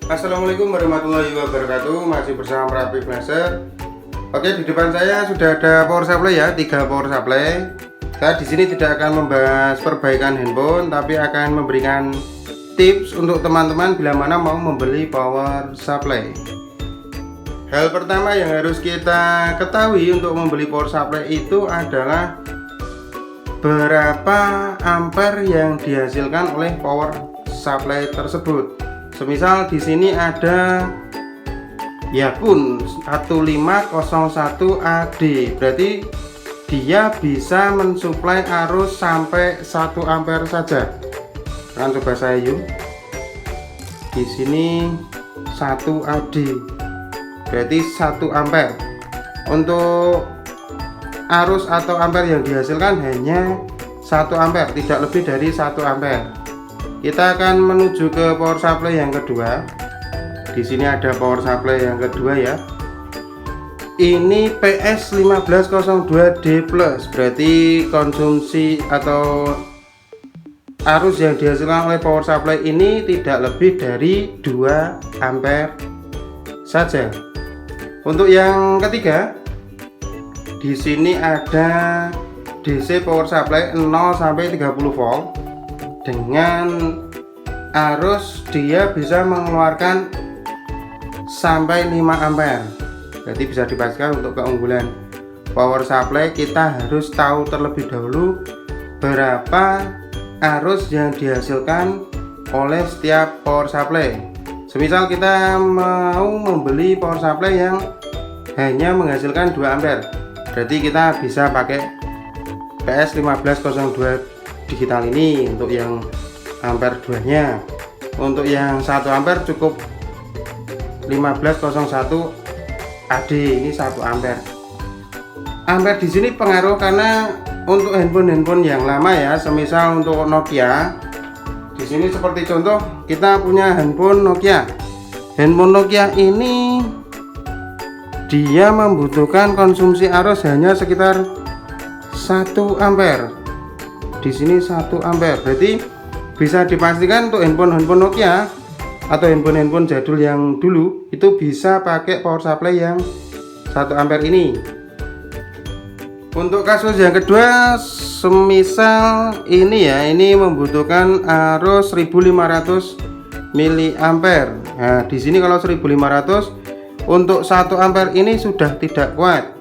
Assalamualaikum warahmatullahi wabarakatuh. Masih bersama Merapi Blaster. Oke, di depan saya sudah ada power supply ya, 3 power supply. Saya di sini tidak akan membahas perbaikan handphone, tapi akan memberikan tips untuk teman-teman bila mana mau membeli power supply. Hal pertama yang harus kita ketahui untuk membeli power supply itu adalah berapa ampere yang dihasilkan oleh power supply tersebut. Semisal di sini ada Yakun 1501 AD, berarti dia bisa mensuplai arus sampai 1 ampere saja. Kan coba saya yuk. Di sini 1 AD, berarti 1 ampere. Untuk arus atau ampere yang dihasilkan hanya 1 ampere, tidak lebih dari 1 ampere. Kita akan menuju ke power supply yang kedua. Di sini ada power supply yang kedua ya. Ini PS1502D+, berarti konsumsi atau arus yang dihasilkan oleh power supply ini tidak lebih dari 2 ampere saja. Untuk yang ketiga, di sini ada DC power supply 0 sampai 30 volt. Dengan arus dia bisa mengeluarkan sampai 5 ampere. Jadi bisa dipastikan untuk keunggulan power supply kita harus tahu terlebih dahulu berapa arus yang dihasilkan oleh setiap power supply. Semisal kita mau membeli power supply yang hanya menghasilkan 2 ampere, berarti kita bisa pakai PS1502 digital ini untuk yang ampere 2 nya. Untuk yang 1 ampere cukup 1501 AD, ini 1 ampere. Ampere di sini pengaruh karena untuk handphone yang lama ya, semisal untuk Nokia. Di sini seperti contoh kita punya handphone Nokia. Handphone Nokia ini dia membutuhkan konsumsi arus hanya sekitar 1 ampere. Di sini 1 ampere, berarti bisa dipastikan untuk handphone Nokia atau handphone jadul yang dulu itu bisa pakai power supply yang 1 ampere ini. Untuk kasus yang kedua, semisal ini ya, ini membutuhkan arus 1500 miliampere. Nah, di sini kalau 1500 untuk 1 ampere ini sudah tidak kuat.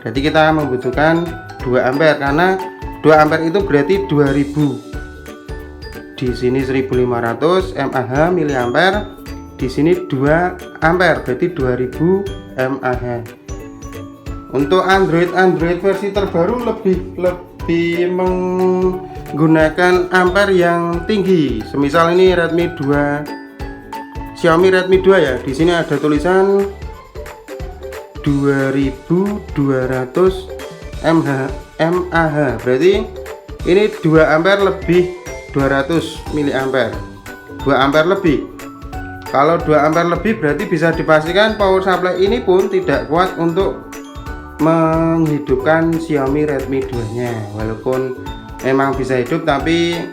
Jadi kita membutuhkan 2 ampere karena 2 ampere itu berarti 2000. Di sini 1500 mAh miliampere, di sini 2 ampere berarti 2000 mAh. Untuk Android versi terbaru lebih menggunakan ampere yang tinggi. Semisal ini Xiaomi Redmi 2 ya. Di sini ada tulisan 2200 mAh, berarti ini 2 ampere lebih 200 miliampere, 2 ampere lebih. Kalau 2 ampere lebih berarti bisa dipastikan power supply ini pun tidak kuat untuk menghidupkan Xiaomi Redmi 2 nya. Walaupun memang bisa hidup, tapi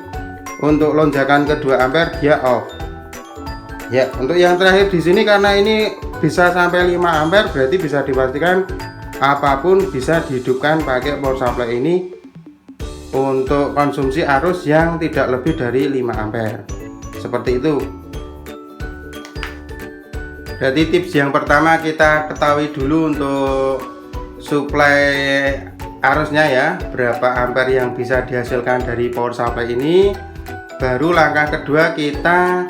untuk lonjakan ke 2 ampere dia off. Ya, untuk yang terakhir di sini karena ini bisa sampai 5 ampere, berarti bisa dipastikan apapun bisa dihidupkan pakai power supply ini untuk konsumsi arus yang tidak lebih dari 5 ampere. Seperti itu. Jadi tips yang pertama kita ketahui dulu untuk suplai arusnya ya, berapa ampere yang bisa dihasilkan dari power supply ini. Baru langkah kedua kita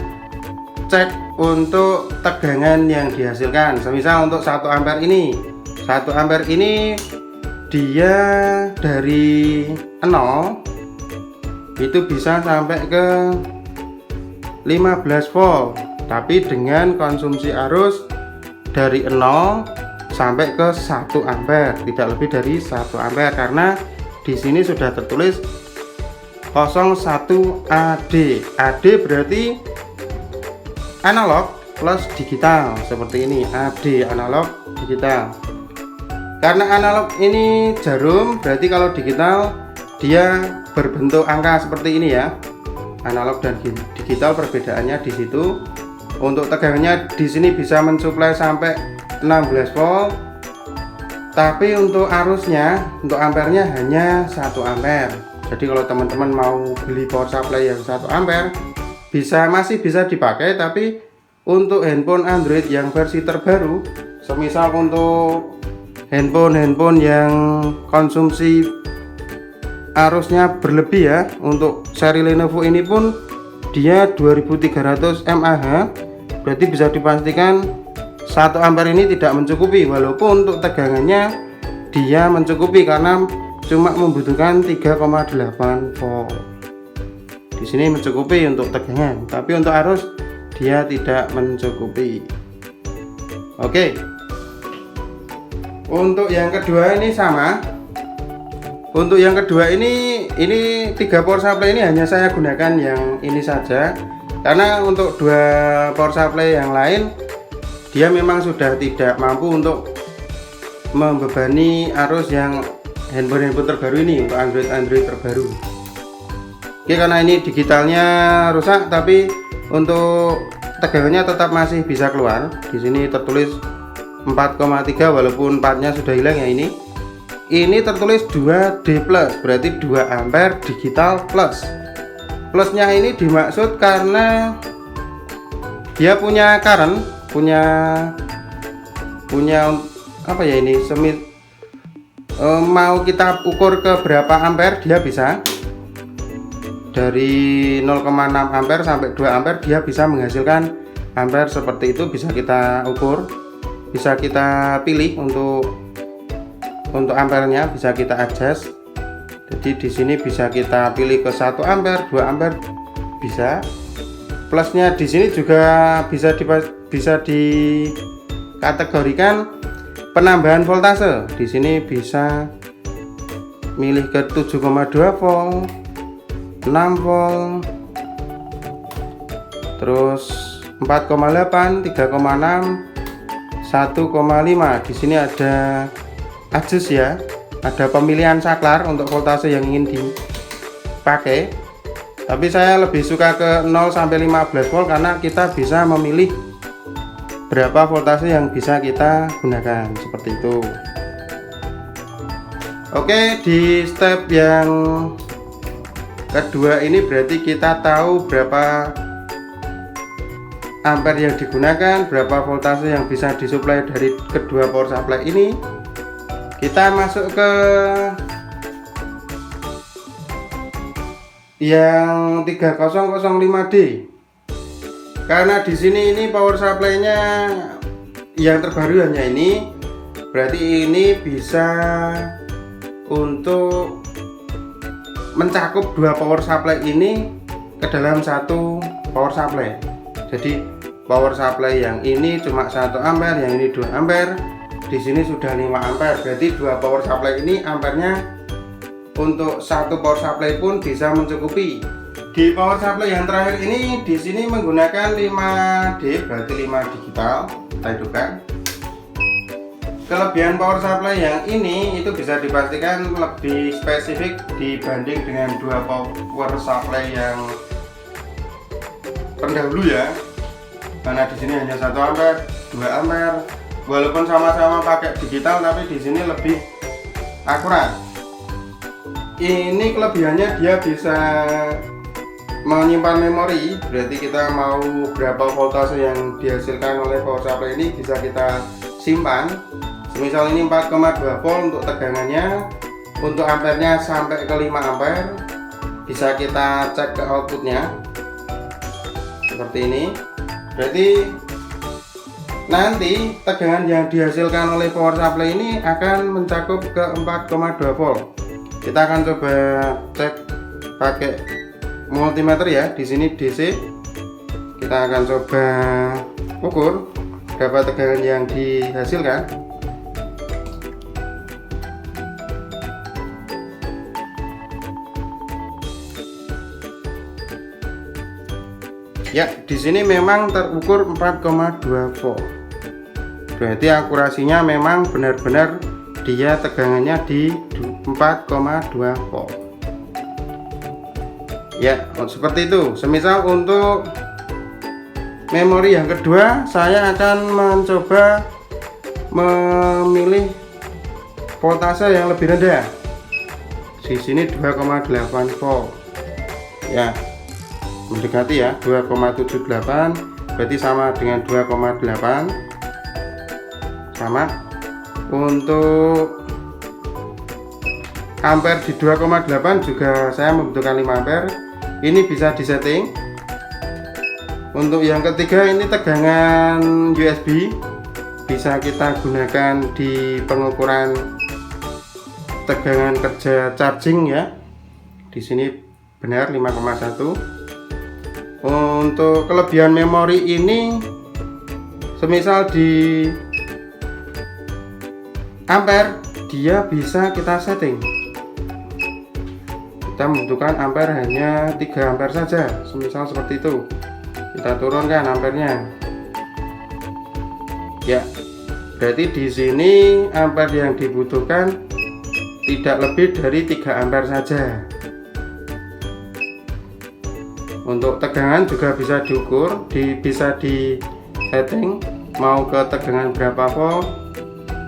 cek untuk tegangan yang dihasilkan. Semisal untuk 1 ampere ini, 1 ampere ini dia dari 0 itu bisa sampai ke 15 volt, tapi dengan konsumsi arus dari 0 sampai ke 1 ampere, tidak lebih dari 1 ampere karena di sini sudah tertulis 01 AD. AD berarti analog plus digital, seperti ini. AD analog digital. Karena analog ini jarum, berarti kalau digital dia berbentuk angka seperti ini ya. Analog dan digital perbedaannya di situ. Untuk tegangannya di sini bisa mensuplai sampai 16 volt. Tapi untuk arusnya, untuk ampernya hanya 1 ampere. Jadi kalau teman-teman mau beli power supply yang 1 ampere masih bisa dipakai, tapi untuk handphone Android yang versi terbaru, semisal untuk handphone yang konsumsi arusnya berlebih ya, untuk seri Lenovo ini pun dia 2300 mAh, berarti bisa dipastikan 1 ampere ini tidak mencukupi, walaupun untuk tegangannya dia mencukupi karena cuma membutuhkan 3,8 volt. Di sini mencukupi untuk tegangan, tapi untuk arus dia tidak mencukupi. Oke. Untuk yang kedua ini sama. Untuk yang kedua ini 3 power supply ini hanya saya gunakan yang ini saja, karena untuk 2 power supply yang lain dia memang sudah tidak mampu untuk membebani arus yang handphone terbaru ini, untuk Android terbaru. Oke, karena ini digitalnya rusak, tapi untuk tegangannya tetap masih bisa keluar. Di sini tertulis 4,3 walaupun 4-nya sudah hilang ya. Ini tertulis 2D+, berarti 2 ampere digital plus. Plusnya ini dimaksud karena dia punya current, punya apa ya ini, mau kita ukur ke berapa ampere dia bisa. Dari 0,6 ampere sampai 2 ampere dia bisa menghasilkan ampere seperti itu, bisa kita ukur, bisa kita pilih untuk ampernya, bisa kita adjust. Jadi di sini bisa kita pilih ke 1 ampere, 2 ampere bisa. Plusnya di sini juga bisa dikategorikan penambahan voltase. Di sini bisa milih ke 7,2 volt, 6 volt, terus 4,8, 3,6, 1,5. Di sini ada adjust ya, ada pemilihan saklar untuk voltase yang ingin dipakai. Tapi saya lebih suka ke 0 sampai 15 volt karena kita bisa memilih berapa voltase yang bisa kita gunakan, seperti itu. Oke, di step yang kedua ini berarti kita tahu berapa ampere yang digunakan, berapa voltase yang bisa disuplai dari kedua power supply ini. Kita masuk ke yang 3005D. Karena di sini ini power supply-nya yang terbaru hanya ini, berarti ini bisa untuk mencakup 2 power supply ini ke dalam 1 power supply. Jadi power supply yang ini cuma 1 ampere, yang ini 2 ampere, di sini sudah 5 ampere. Berarti 2 power supply ini ampernya untuk 1 power supply pun bisa mencukupi. Di power supply yang terakhir ini di sini menggunakan 5D, berarti 5 digital. Kita hidupkan. Kelebihan power supply yang ini itu bisa dipastikan lebih spesifik dibanding dengan 2 power supply yang pendahulu ya. Karena di sini hanya 1 ampere, 2 ampere. Walaupun sama-sama pakai digital, tapi di sini lebih akurat. Ini kelebihannya dia bisa menyimpan memori, berarti kita mau berapa voltase yang dihasilkan oleh power supply ini bisa kita simpan. Semisal ini 4,2 volt untuk tegangannya, untuk ampernya sampai ke 5 ampere, bisa kita cek ke outputnya seperti ini. Berarti nanti tegangan yang dihasilkan oleh power supply ini akan mencakup ke 4,2 volt. Kita akan coba cek pakai multimeter ya. Di sini DC. Kita akan coba ukur berapa tegangan yang dihasilkan. Ya, di sini memang terukur 4,2 volt. Berarti akurasinya memang benar-benar dia tegangannya di 4,2 volt. Ya, seperti itu. Semisal untuk memori yang kedua, saya akan mencoba memilih voltase yang lebih rendah. Di sini 2,8 volt ya, mendekati ya, 2,78, berarti sama dengan 2,8, sama. Untuk ampere di 2,8 juga saya membutuhkan 5 ampere. Ini bisa disetting. Untuk yang ketiga, ini tegangan USB, bisa kita gunakan di pengukuran tegangan kerja charging ya. Di sini benar 5,1. Untuk kelebihan memori ini, semisal di ampere, dia bisa kita setting. Kita membutuhkan ampere hanya 3 ampere saja, semisal seperti itu. Kita turunkan ampernya. Ya, berarti di sini ampere yang dibutuhkan tidak lebih dari 3 ampere saja. Untuk tegangan juga bisa diukur, bisa di setting mau ke tegangan berapa volt.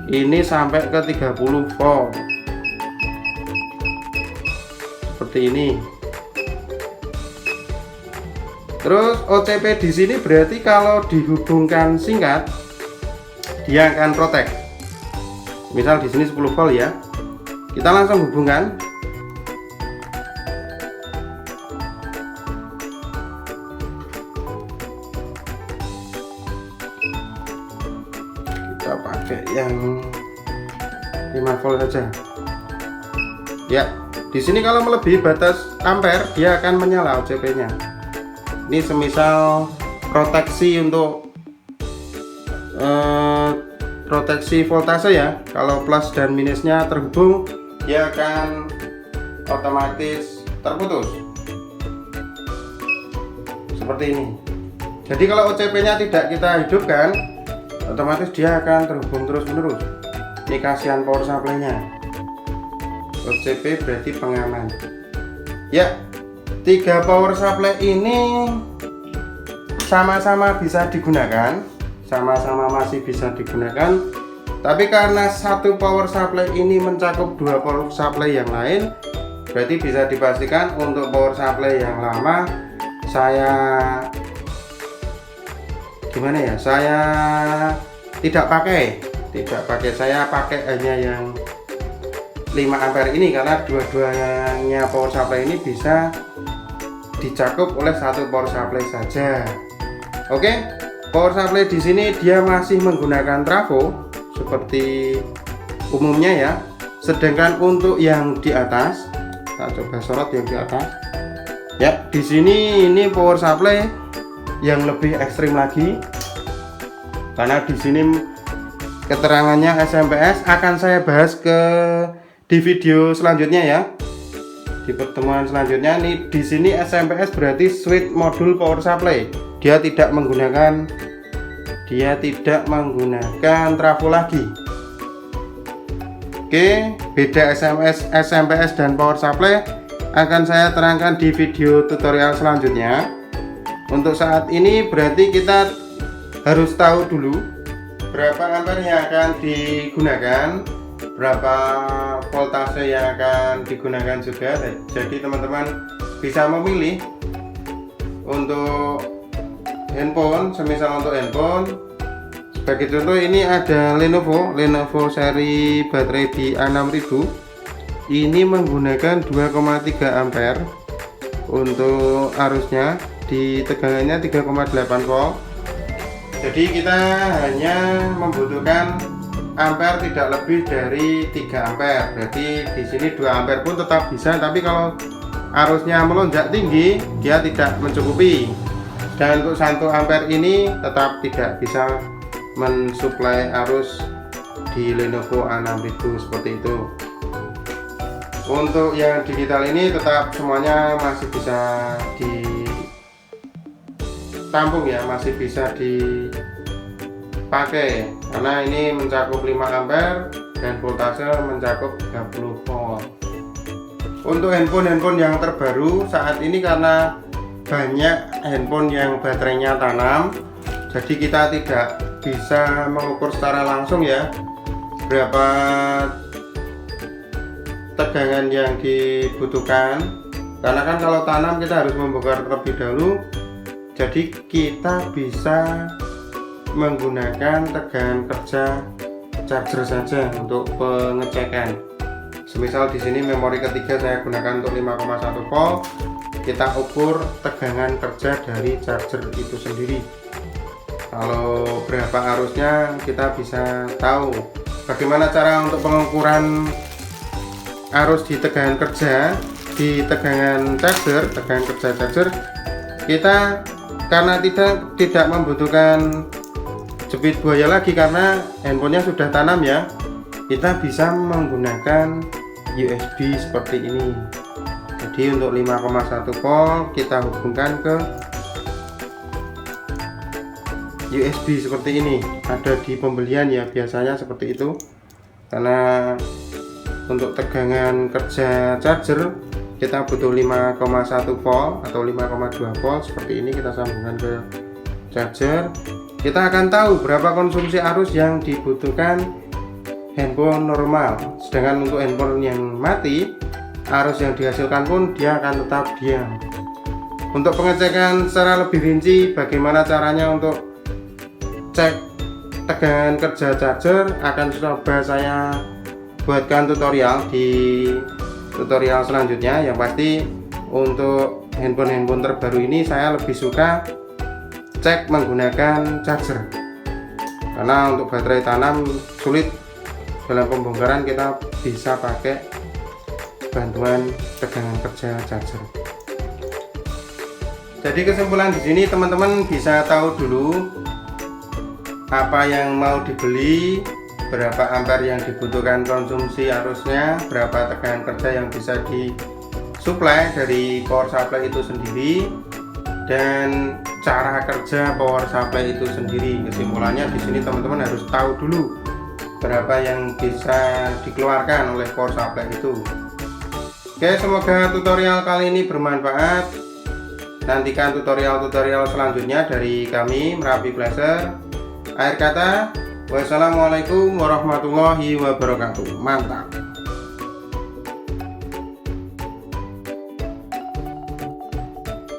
Ini sampai ke 30 volt. Seperti ini. Terus OCP di sini berarti kalau dihubungkan singkat, dia akan protek. Misal di sini 10 volt ya. Kita langsung hubungkan. Kita pakai yang 5 volt saja. Ya, di sini kalau melebihi batas ampere dia akan menyala OCP-nya. Ini semisal proteksi untuk proteksi voltase ya. Kalau plus dan minusnya terhubung, dia akan otomatis terputus seperti ini. Jadi kalau OCP-nya tidak kita hidupkan, otomatis dia akan terhubung terus-menerus. Ini kasihan power supply-nya. OCP berarti pengaman. Ya, 3 power supply ini sama-sama bisa digunakan, sama-sama masih bisa digunakan. Tapi karena satu power supply ini mencakup 2 power supply yang lain, berarti bisa dipastikan untuk power supply yang lama saya gimana ya, saya tidak pakai, saya pakai hanya yang 5 ampere ini, karena dua-duanya power supply ini bisa dicakup oleh satu power supply saja. Oke, power supply di sini dia masih menggunakan trafo seperti umumnya ya. Sedangkan untuk yang di atas, kita coba sorot yang di atas. Ya, di sini ini power supply yang lebih ekstrim lagi. Karena di sini keterangannya SMPS akan saya bahas di video selanjutnya ya. Di pertemuan selanjutnya nih, di sini SMPS berarti switch modul power supply. Dia tidak menggunakan trafo lagi. Oke, beda SMPS dan power supply akan saya terangkan di video tutorial selanjutnya. Untuk saat ini berarti kita harus tahu dulu berapa ampere yang akan digunakan, berapa voltase yang akan digunakan juga. Jadi teman-teman bisa memilih untuk handphone. Semisal untuk handphone, sebagai contoh ini ada Lenovo seri baterai di A6000. Ini menggunakan 2,3 ampere untuk arusnya, di tegangannya 3,8 volt. Jadi kita hanya membutuhkan ampere tidak lebih dari 3 ampere. Berarti di sini 2 ampere pun tetap bisa, tapi kalau arusnya melonjak tinggi dia tidak mencukupi. Dan untuk 1 ampere ini tetap tidak bisa mensuplai arus di Lenovo A6000 seperti itu. Untuk yang digital ini tetap semuanya masih bisa ditampung ya, masih bisa dipakai karena ini mencakup 5 ampere dan voltase mencakup 30 volt. Untuk handphone yang terbaru saat ini, karena banyak handphone yang baterainya tanam, Jadi kita tidak bisa mengukur secara langsung ya berapa tegangan yang dibutuhkan, karena kan kalau tanam kita harus membongkar terlebih dahulu. Jadi kita bisa menggunakan tegangan kerja charger saja untuk pengecekan. Semisal di sini memori ketiga saya gunakan untuk 5,1 volt, kita ukur tegangan kerja dari charger itu sendiri. Kalau berapa arusnya kita bisa tahu. Bagaimana cara untuk pengukuran arus di tegangan kerja, di tegangan charger, tegangan kerja charger? Kita karena tidak membutuhkan jepit buaya lagi karena handphonenya sudah tanam ya, kita bisa menggunakan USB seperti ini. Jadi untuk 5,1 volt kita hubungkan ke USB seperti ini, ada di pembelian ya, biasanya seperti itu. Karena untuk tegangan kerja charger kita butuh 5,1 volt atau 5,2 volt seperti ini, kita sambungkan ke charger. Kita akan tahu berapa konsumsi arus yang dibutuhkan handphone normal. Sedangkan untuk handphone yang mati, arus yang dihasilkan pun dia akan tetap diam. Untuk pengecekan secara lebih rinci bagaimana caranya untuk cek tegangan kerja charger akan coba saya buatkan tutorial di tutorial selanjutnya. Yang pasti untuk handphone terbaru ini saya lebih suka cek menggunakan charger, karena untuk baterai tanam sulit dalam pembongkaran, kita bisa pakai bantuan tegangan kerja charger. Jadi kesimpulan di sini teman-teman bisa tahu dulu apa yang mau dibeli, berapa ampere yang dibutuhkan konsumsi arusnya, berapa tegangan kerja yang bisa disuplai dari power supply itu sendiri, dan cara kerja power supply itu sendiri. Kesimpulannya di sini teman-teman harus tahu dulu berapa yang bisa dikeluarkan oleh power supply itu. Oke, semoga tutorial kali ini bermanfaat. Nantikan tutorial-tutorial selanjutnya dari kami Merapi Flasher. Akhir kata, wassalamualaikum warahmatullahi wabarakatuh. Mantap.